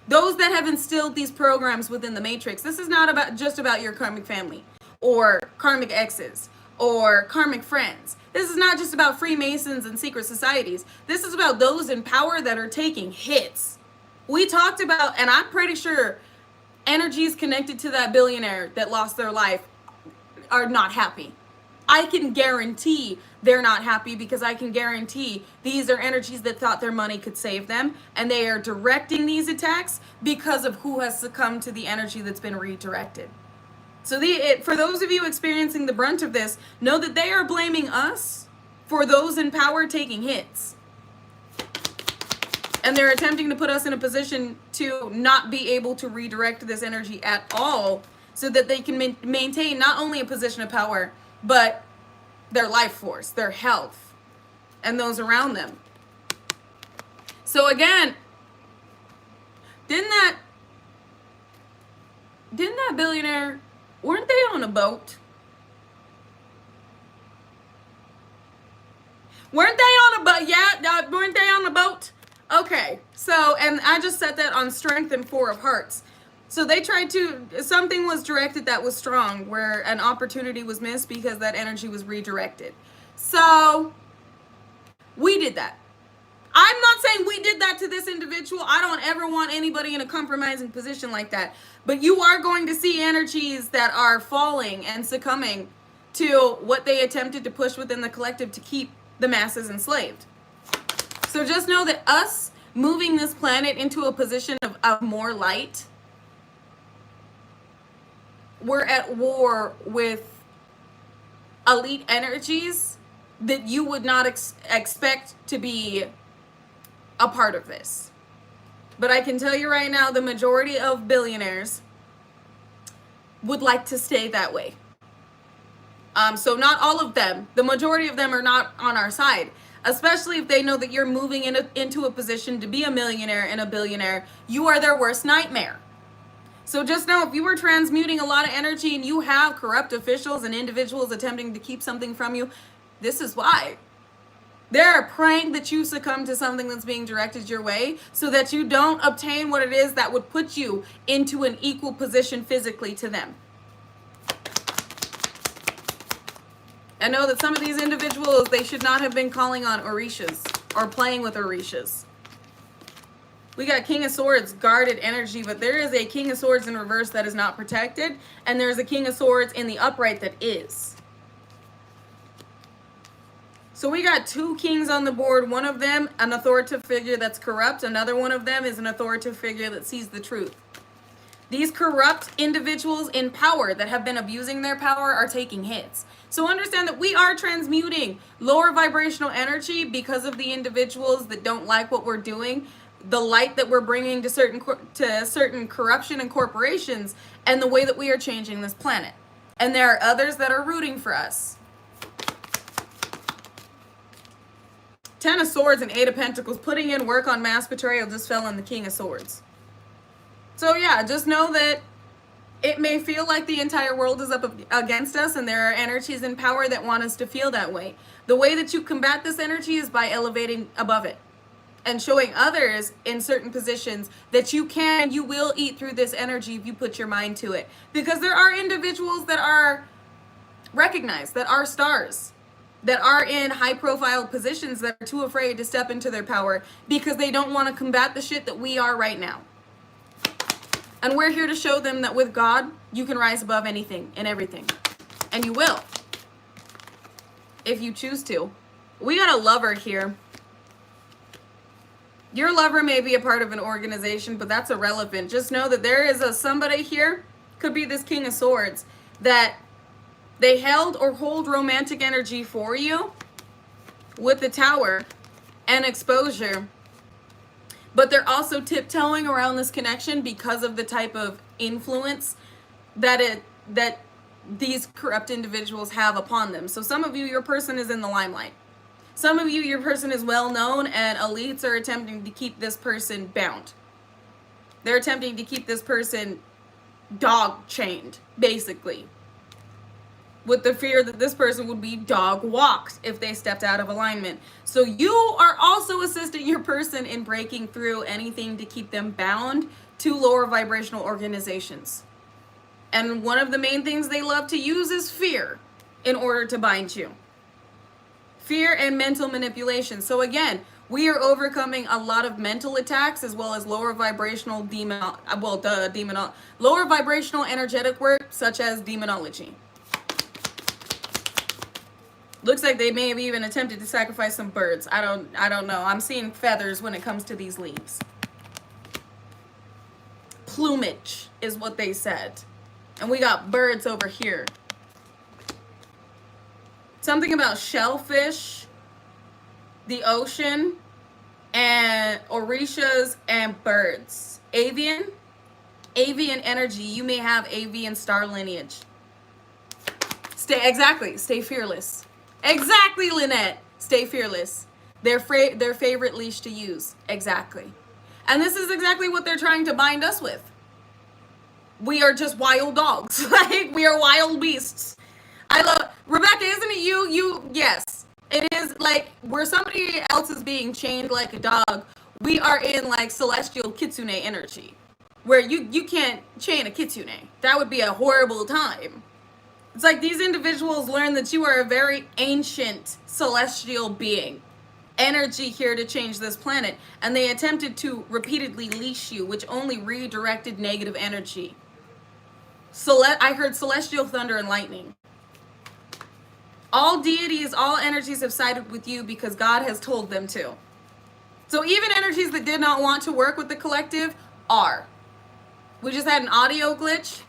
Those that have instilled these programs within the matrix. This is not just about your karmic family or karmic exes or karmic friends. This is not just about Freemasons and secret societies. This is about those in power that are taking hits. We talked about, and I'm pretty sure energies connected to that billionaire that lost their life are not happy. I can guarantee they're not happy because I can guarantee these are energies that thought their money could save them, and they are directing these attacks because of who has succumbed to the energy that's been redirected. So for those of you experiencing the brunt of this, know that they are blaming us for those in power taking hits. And they're attempting to put us in a position to not be able to redirect this energy at all so that they can maintain not only a position of power, but their life force, their health, and those around them. So again, didn't that billionaire, weren't they on a boat? Weren't they on a boat? Yeah, weren't they on a boat? Okay, so, and I just set that on strength and 4 of hearts. So they tried to, something was directed that was strong, where an opportunity was missed because that energy was redirected. So we did that. I'm not saying we did that to this individual. I don't ever want anybody in a compromising position like that. But you are going to see energies that are falling and succumbing to what they attempted to push within the collective to keep the masses enslaved. So just know that us moving this planet into a position of more light, we're at war with elite energies that you would not expect to be a part of this. But I can tell you right now, the majority of billionaires would like to stay that way. So not all of them, the majority of them are not on our side, especially if they know that you're moving into a position to be a millionaire and a billionaire. You are their worst nightmare. So just know, if you were transmuting a lot of energy and you have corrupt officials and individuals attempting to keep something from you, this is why. They're praying that you succumb to something that's being directed your way so that you don't obtain what it is that would put you into an equal position physically to them. I know that some of these individuals, they should not have been calling on Orishas or playing with Orishas. We got King of Swords, guarded energy, but there is a King of Swords in reverse that is not protected, and there's a King of Swords in the upright that is. So we got two kings on the board. One of them, an authoritative figure that's corrupt. Another one of them is an authoritative figure that sees the truth. These corrupt individuals in power that have been abusing their power are taking hits. So understand that we are transmuting lower vibrational energy because of the individuals that don't like what we're doing, the light that we're bringing to certain corruption and corporations, and the way that we are changing this planet. And there are others that are rooting for us. Ten of Swords and Eight of Pentacles, putting in work on mass betrayal, just fell on the King of Swords. So yeah, just know that it may feel like the entire world is up against us, and there are energies in power that want us to feel that way. The way that you combat this energy is by elevating above it and showing others in certain positions that you will eat through this energy if you put your mind to it. Because there are individuals that are recognized, that are stars, that are in high profile positions that are too afraid to step into their power because they don't want to combat the shit that we are right now. And we're here to show them that with God, you can rise above anything and everything. And you will. If you choose to. We got a lover here. Your lover may be a part of an organization, but that's irrelevant. Just know that there is somebody here, could be this King of Swords, that they held or hold romantic energy for you with the Tower and exposure. But they're also tiptoeing around this connection because of the type of influence that these corrupt individuals have upon them. So some of you, your person is in the limelight. Some of you, your person is well known, and elites are attempting to keep this person bound. They're attempting to keep this person dog chained, basically, with the fear that this person would be dog walked if they stepped out of alignment. So you are also assisting your person in breaking through anything to keep them bound to lower vibrational organizations. And one of the main things they love to use is fear in order to bind you. Fear and mental manipulation. So again, we are overcoming a lot of mental attacks as well as lower vibrational lower vibrational energetic work such as demonology. Looks like they may have even attempted to sacrifice some birds. I don't know. I'm seeing feathers when it comes to these leaves. Plumage is what they said. And we got birds over here. Something about shellfish, the ocean, and orishas and birds. Avian energy. You may have avian star lineage. Stay fearless. Exactly, Lynette. Stay fearless. Their favorite leash to use. Exactly. And this is exactly what they're trying to bind us with. We are just wild dogs. Like, we are wild beasts. I love, Rebecca, isn't it you? Yes. It is like where somebody else is being chained like a dog, we are in like celestial kitsune energy. Where you can't chain a kitsune. That would be a horrible time. It's like these individuals learn that you are a very ancient celestial being. Energy here to change this planet. And they attempted to repeatedly leash you, which only redirected negative energy. I heard celestial thunder and lightning. All deities, all energies have sided with you because God has told them to. So even energies that did not want to work with the collective are. We just had an audio glitch.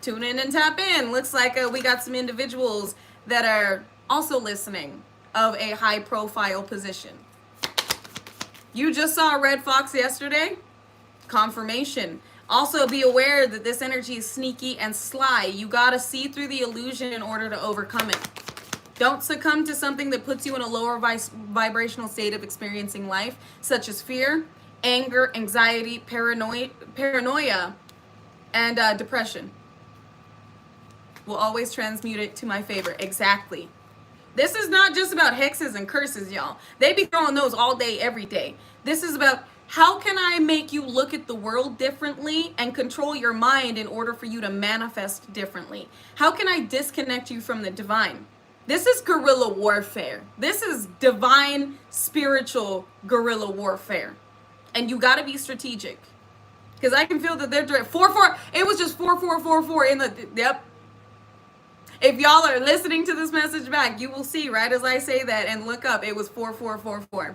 Tune in and tap in. Looks like we got some individuals that are also listening of a high profile position. You just saw a red fox yesterday. Confirmation. Also be aware that this energy is sneaky and sly. You gotta see through the illusion in order to overcome it. Don't succumb to something that puts you in a lower vibrational state of experiencing life, such as fear, anger, anxiety, paranoia, and depression. Will always transmute it to my favor. Exactly. This is not just about hexes and curses, y'all. They be throwing those all day, every day. This is about how can I make you look at the world differently and control your mind in order for you to manifest differently? How can I disconnect you from the divine? This is guerrilla warfare. This is divine, spiritual guerrilla warfare. And you got to be strategic. Because I can feel that they're direct. 4-4. It was just 4-4-4-4 in the, yep. If y'all are listening to this message back, you will see right as I say that and look up, it was 4-4-4-4.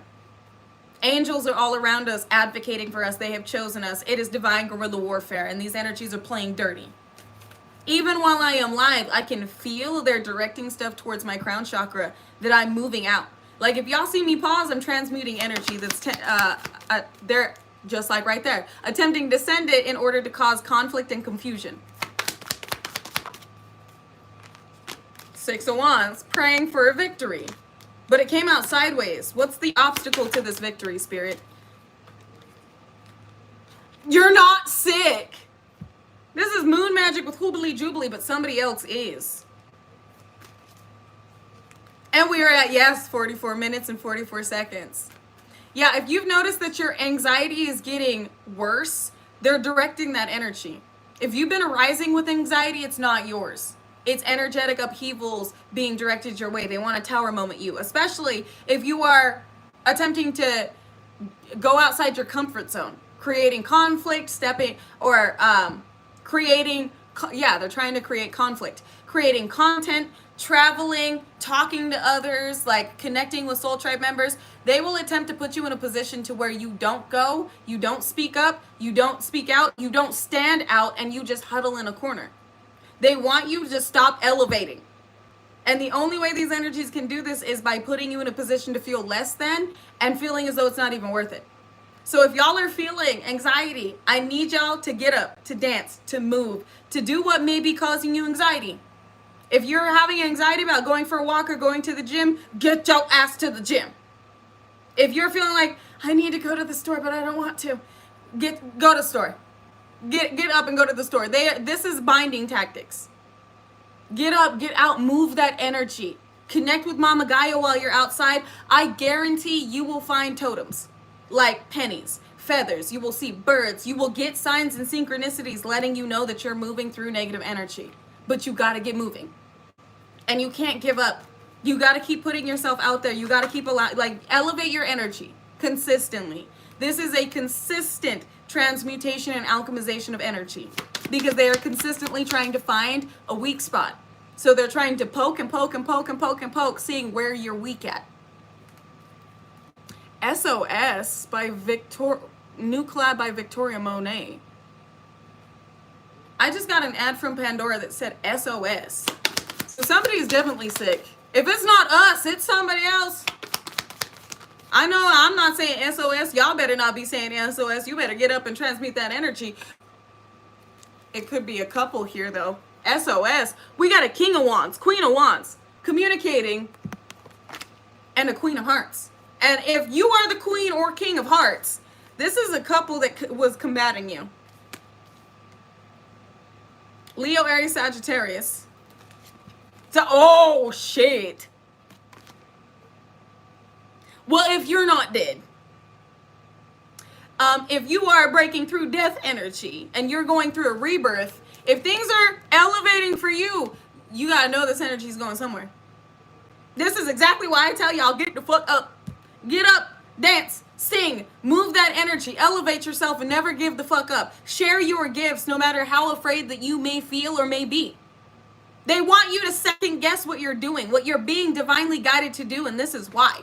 Angels are all around us, advocating for us. They have chosen us. It is divine guerrilla warfare, and these energies are playing dirty. Even while I am live, I can feel they're directing stuff towards my crown chakra that I'm moving out. Like if y'all see me pause, I'm transmuting energy that's they're just like right there, attempting to send it in order to cause conflict and confusion. 6 of Wands, praying for a victory. But it came out sideways. What's the obstacle to this victory, Spirit? You're not sick. This is moon magic with hoobly jubilee, but somebody else is. And we are at, yes, 44 minutes and 44 seconds. Yeah, if you've noticed that your anxiety is getting worse, they're directing that energy. If you've been arising with anxiety, it's not yours. It's energetic upheavals being directed your way. They want to tower moment you, especially if you are attempting to go outside your comfort zone, creating conflict, creating, yeah, they're trying to create conflict, creating content, traveling, talking to others, like connecting with soul tribe members. They will attempt to put you in a position to where you don't go, you don't speak up, you don't speak out, you don't stand out, and you just huddle in a corner. They want you to stop elevating. And the only way these energies can do this is by putting you in a position to feel less than and feeling as though it's not even worth it. So if y'all are feeling anxiety, I need y'all to get up, to dance, to move, to do what may be causing you anxiety. If you're having anxiety about going for a walk or going to the gym, get your ass to the gym. If you're feeling like, I need to go to the store, but I don't want to, go to the store. Get up and go to the store. This is binding tactics. Get up, get out, move that energy. Connect with Mama Gaia while you're outside. I guarantee you will find totems like pennies, feathers. You will see birds. You will get signs and synchronicities letting you know that you're moving through negative energy. But you got to get moving. And you can't give up. You got to keep putting yourself out there. You got to keep elevate your energy consistently. This is a consistent transmutation and alchemization of energy because they are consistently trying to find a weak spot. So they're trying to poke and poke and poke and poke and poke, seeing where you're weak at. SOS by new collab by Victoria Monet. I just got an ad from Pandora that said SOS. So somebody's definitely sick. If it's not us, it's somebody else. I know I'm not saying SOS. Y'all better not be saying SOS. You better get up and transmute that energy. It could be a couple here, though. SOS. We got a King of Wands, Queen of Wands, communicating, and a Queen of Hearts. And if you are the Queen or King of Hearts, this is a couple that was combating you. Leo, Aries, Sagittarius. So, oh, shit. Well, if you're not dead, if you are breaking through death energy and you're going through a rebirth, if things are elevating for you, you got to know this energy is going somewhere. This is exactly why I tell y'all, get the fuck up. Get up, dance, sing, move that energy, elevate yourself, and never give the fuck up. Share your gifts no matter how afraid that you may feel or may be. They want you to second guess what you're doing, what you're being divinely guided to do, and this is why.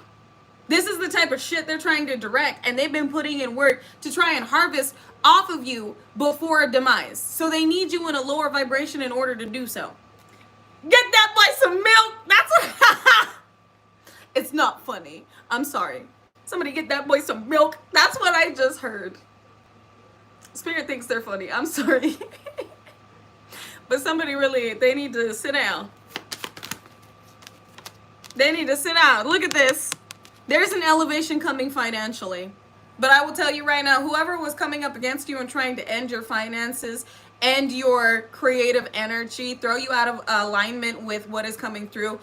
This is the type of shit they're trying to direct, and they've been putting in work to try and harvest off of you before a demise. So they need you in a lower vibration in order to do so. Get that boy some milk. That's what it's not funny. I'm sorry. Somebody get that boy some milk. That's what I just heard. Spirit thinks they're funny. I'm sorry. But somebody really, they need to sit down. They need to sit down. Look at this. There's an elevation coming financially. But I will tell you right now, whoever was coming up against you and trying to end your finances, end your creative energy, throw you out of alignment with what is coming through,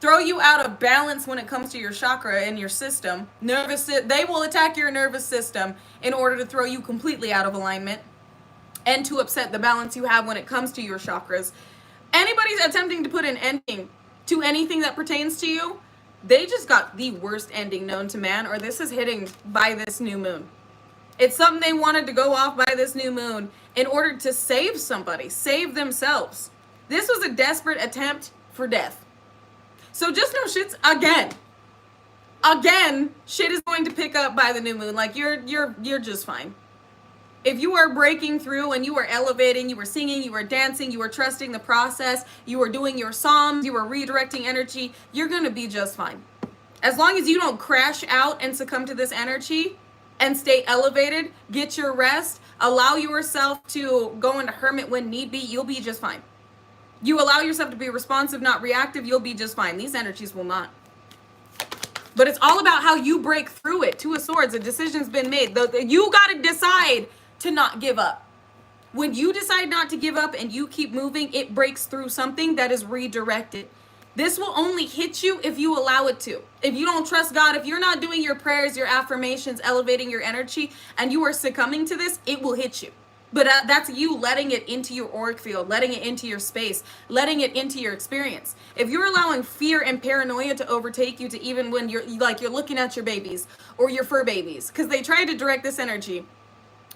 throw you out of balance when it comes to your chakra and your system, they will attack your nervous system in order to throw you completely out of alignment and to upset the balance you have when it comes to your chakras. Anybody's attempting to put an ending to anything that pertains to you, they just got the worst ending known to man, or this is hitting by this new moon. It's something they wanted to go off by this new moon in order to save somebody, save themselves. This was a desperate attempt for death. So just know shit's again, shit is going to pick up by the new moon. Like you're just fine. If you are breaking through and you are elevating, you were singing, you were dancing, you were trusting the process, you were doing your psalms, you were redirecting energy, you're going to be just fine. As long as you don't crash out and succumb to this energy and stay elevated, get your rest, allow yourself to go into hermit when need be, you'll be just fine. You allow yourself to be responsive, not reactive, you'll be just fine. These energies will not. But it's all about how you break through it. Two of Swords, a decision's been made. You got to decide to not give up. When you decide not to give up and you keep moving, it breaks through something that is redirected. This will only hit you if you allow it to. If you don't trust God, if you're not doing your prayers, your affirmations, elevating your energy, and you are succumbing to this, it will hit you. But that's you letting it into your auric field, letting it into your space, letting it into your experience. If you're allowing fear and paranoia to overtake you to even when you're looking at your babies or your fur babies, because they tried to direct this energy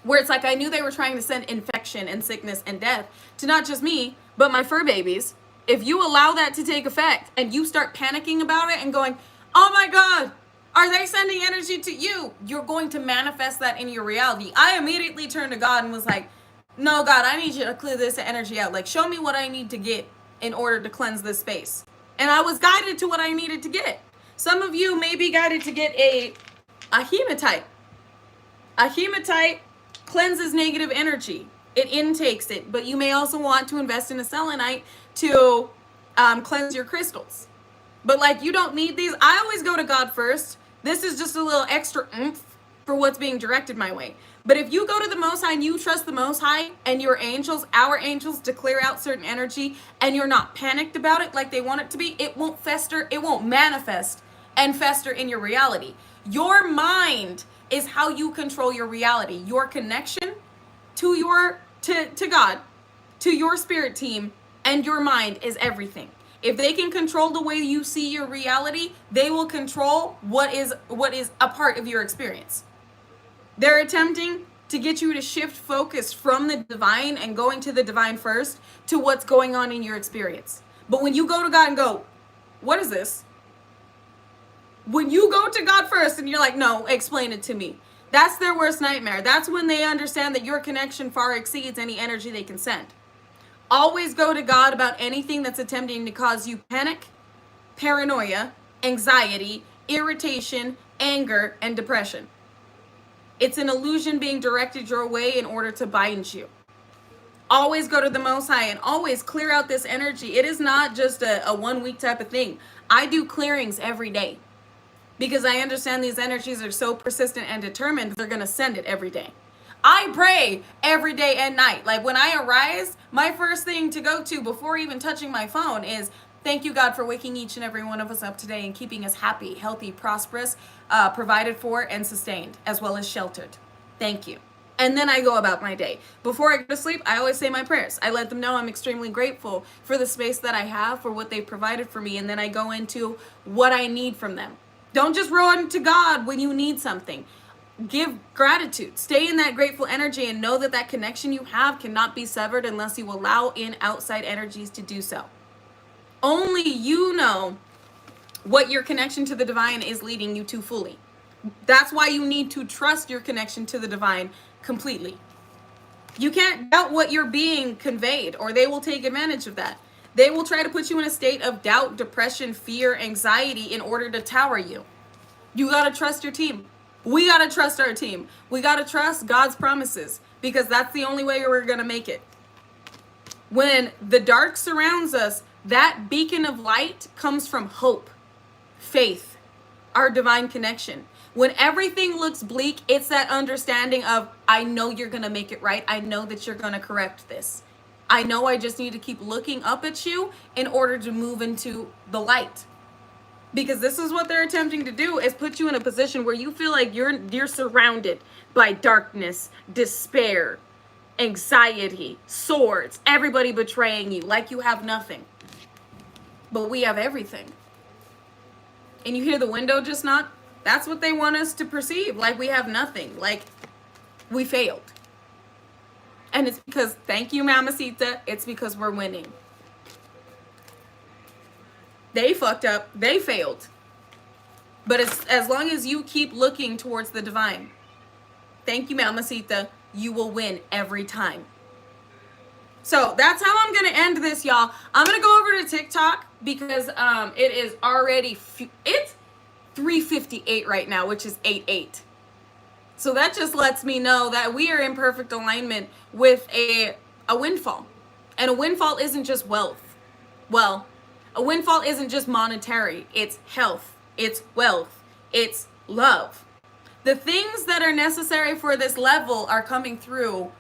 where it's like I knew they were trying to send infection and sickness and death to not just me, but my fur babies. If you allow that to take effect and you start panicking about it and going, oh my God, are they sending energy to you? You're going to manifest that in your reality. I immediately turned to God and was like, no, God, I need you to clear this energy out. Like, show me what I need to get in order to cleanse this space. And I was guided to what I needed to get. Some of you may be guided to get a hematite. A hematite cleanses negative energy. It intakes it, but you may also want to invest in a selenite to cleanse your crystals. But like, you don't need these. I always go to God first. This is just a little extra oomph for what's being directed my way. But if you go to the Most High and you trust the Most High and your angels, our angels, to clear out certain energy, and you're not panicked about it like they want it to be, it won't fester, it won't manifest and fester in your reality. Your mind is how you control your reality. Your connection to God, to your spirit team, and your mind is everything. If they can control the way you see your reality, they will control what is a part of your experience. They're attempting to get you to shift focus from the divine and going to the divine first to what's going on in your experience. But when you go to God and go, what is this? When you go to God first and you're like, no, explain it to me. That's their worst nightmare. That's when they understand that your connection far exceeds any energy they can send. Always go to God about anything that's attempting to cause you panic, paranoia, anxiety, irritation, anger, and depression. It's an illusion being directed your way in order to bind you. Always go to the Most High and always clear out this energy. It is not just a 1 week type of thing. I do clearings every day because I understand these energies are so persistent and determined, they're going to send it every day. I pray every day and night. Like when I arise, my first thing to go to before even touching my phone is, thank you, God, for waking each and every one of us up today and keeping us happy, healthy, prosperous, provided for, and sustained, as well as sheltered. Thank you. And then I go about my day. Before I go to sleep, I always say my prayers. I let them know I'm extremely grateful for the space that I have, for what they've provided for me, and then I go into what I need from them. Don't just run to God when you need something. Give gratitude. Stay in that grateful energy and know that that connection you have cannot be severed unless you allow in outside energies to do so. Only you know what your connection to the divine is leading you to fully. That's why you need to trust your connection to the divine completely. You can't doubt what you're being conveyed, or they will take advantage of that. They will try to put you in a state of doubt, depression, fear, anxiety in order to tower you. You got to trust your team. We got to trust our team. We got to trust God's promises because that's the only way we're going to make it. When the dark surrounds us, that beacon of light comes from hope, faith, our divine connection. When everything looks bleak, it's that understanding of, I know you're going to make it right. I know that you're going to correct this. I know I just need to keep looking up at you in order to move into the light. Because this is what they're attempting to do, is put you in a position where you feel like you're surrounded by darkness, despair, anxiety, swords, everybody betraying you, like you have nothing. But we have everything. And you hear the window just knock? That's what they want us to perceive, like we have nothing. Like We failed. And it's because, thank you, Mamacita, it's because we're winning. They fucked up. They failed. But as long as you keep looking towards the divine, thank you, Mamacita, you will win every time. So that's how I'm going to end this, y'all. I'm going to go over to TikTok because it is already, it's 3:58 right now, which is 8:08. So that just lets me know that we are in perfect alignment with a windfall. And a windfall isn't just wealth. Well, a windfall isn't just monetary. It's health. It's wealth. It's love. The things that are necessary for this level are coming through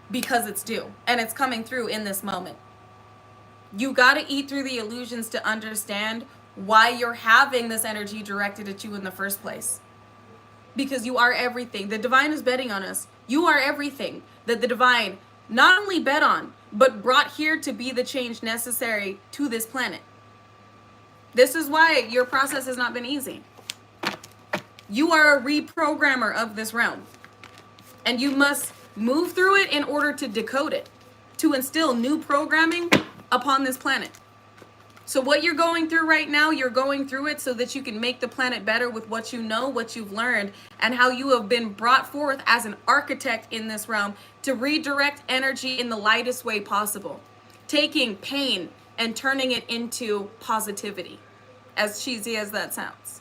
because it's due. And it's coming through in this moment. You got to eat through the illusions to understand why you're having this energy directed at you in the first place. Because you are everything. The divine is betting on us. You are everything that the divine not only bet on, but brought here to be the change necessary to this planet. This is why your process has not been easy. You are a reprogrammer of this realm. And you must move through it in order to decode it, to instill new programming upon this planet. So what you're going through right now, you're going through it so that you can make the planet better with what you know, what you've learned, and how you have been brought forth as an architect in this realm to redirect energy in the lightest way possible. Taking pain and turning it into positivity, as cheesy as that sounds.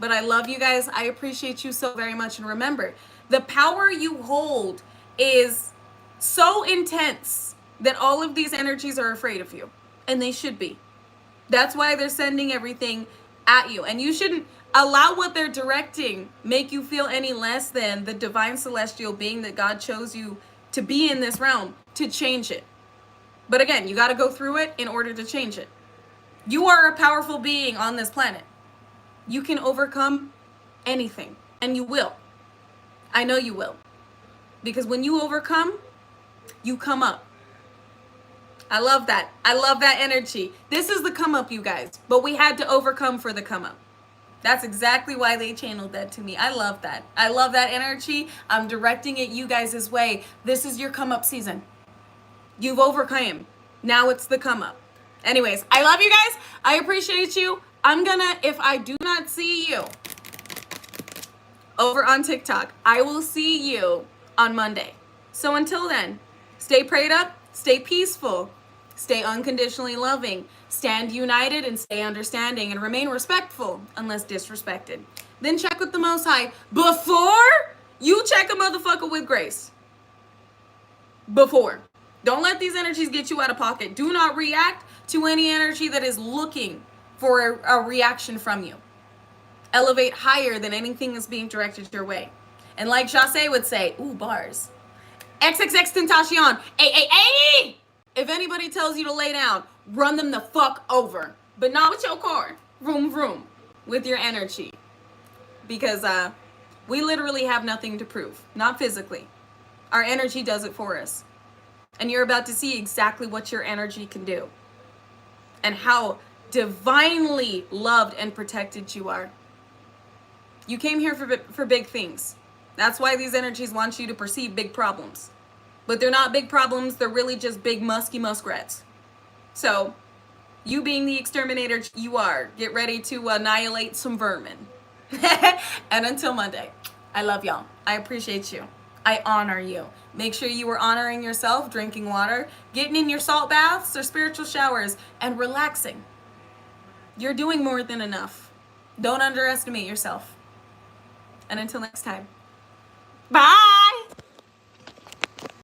But I love you guys. I appreciate you so very much. And remember, the power you hold is so intense that all of these energies are afraid of you. And they should be. That's why they're sending everything at you. And you shouldn't allow what they're directing make you feel any less than the divine celestial being that God chose you to be in this realm to change it. But again, you got to go through it in order to change it. You are a powerful being on this planet. You can overcome anything. And you will. I know you will. Because when you overcome, you come up. I love that. I love that energy. This is the come up, you guys. But we had to overcome for the come up. That's exactly why they channeled that to me. I love that. I love that energy. I'm directing it you guys' way. This is your come up season. You've overcome. Now it's the come up. Anyways, I love you guys. I appreciate you. I'm gonna, if I do not see you over on TikTok, I will see you on Monday. So until then, stay prayed up, stay peaceful, stay unconditionally loving, stand united and stay understanding, and remain respectful unless disrespected. Then check with the Most High before you check a motherfucker with grace. Before. Don't let these energies get you out of pocket. Do not react to any energy that is looking for a reaction from you. Elevate higher than anything that's being directed your way. And like Jase would say, ooh, bars. XXX Tentacion. Ay. If anybody tells you to lay down, run them the fuck over. But not with your car. Vroom. With your energy. Because we literally have nothing to prove. Not physically. Our energy does it for us. And you're about to see exactly what your energy can do. And how divinely loved and protected you are. You came here for big things. That's why these energies want you to perceive big problems. But they're not big problems, they're really just big musky muskrats. So, you being the exterminator you are, get ready to annihilate some vermin. And until Monday, I love y'all. I appreciate you. I honor you. Make sure you are honoring yourself, drinking water, getting in your salt baths or spiritual showers, and relaxing. You're doing more than enough. Don't underestimate yourself. And until next time, bye!